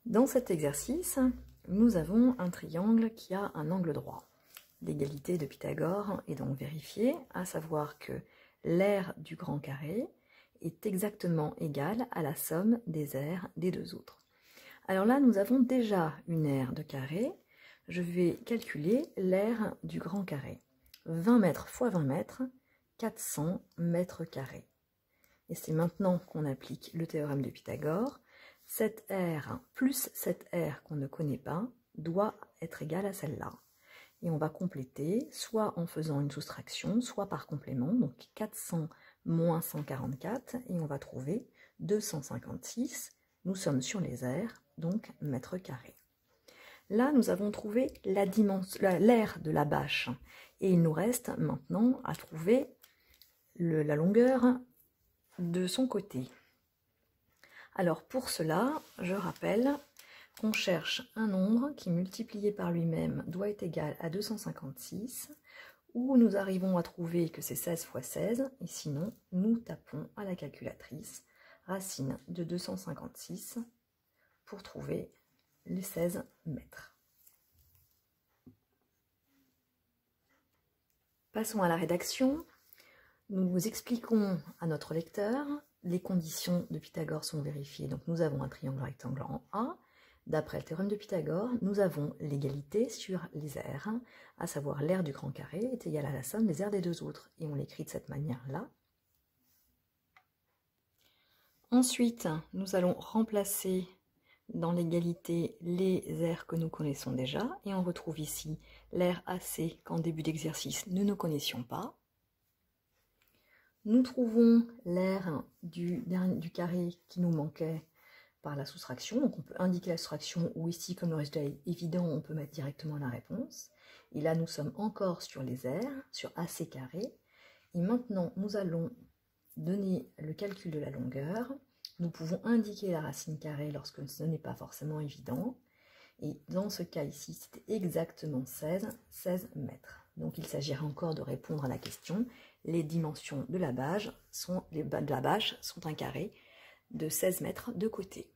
Dans cet exercice, nous avons un triangle qui a un angle droit. L'égalité de Pythagore est donc vérifiée, à savoir que l'aire du grand carré est exactement égale à la somme des aires des deux autres. Alors là, nous avons déjà une aire de carré. Je vais calculer l'aire du grand carré. 20 mètres fois 20 mètres, 400 mètres carrés. Et c'est maintenant qu'on applique le théorème de Pythagore. Cette aire plus cette aire qu'on ne connaît pas doit être égale à celle-là. Et on va compléter soit en faisant une soustraction, soit par complément, donc 400 moins 144, et on va trouver 256. Nous sommes sur les aires, donc mètres carrés. Là, nous avons trouvé l'aire de la bâche, et il nous reste maintenant à trouver la longueur de son côté. Alors pour cela, je rappelle qu'on cherche un nombre qui multiplié par lui-même doit être égal à 256, ou nous arrivons à trouver que c'est 16 fois 16, et sinon nous tapons à la calculatrice racine de 256 pour trouver les 16 mètres. Passons à la rédaction. Nous expliquons à notre lecteur, les conditions de Pythagore sont vérifiées, donc nous avons un triangle rectangle en A. D'après le théorème de Pythagore, nous avons l'égalité sur les aires, à savoir l'aire du grand carré est égale à la somme des aires des deux autres, et on l'écrit de cette manière-là. Ensuite, nous allons remplacer dans l'égalité les aires que nous connaissons déjà, et on retrouve ici l'aire AC qu'en début d'exercice nous ne connaissions pas. Nous trouvons l'aire du carré qui nous manquait par la soustraction, donc on peut indiquer la soustraction, ou ici, comme le résultat est évident, on peut mettre directement la réponse. Et là, nous sommes encore sur les aires, sur AC carré. Et maintenant, nous allons donner le calcul de la longueur. Nous pouvons indiquer la racine carrée lorsque ce n'est pas forcément évident. Et dans ce cas ici, c'était exactement 16 mètres. Donc il s'agira encore de répondre à la question. Les dimensions de la bâche sont un carré de 16 mètres de côté.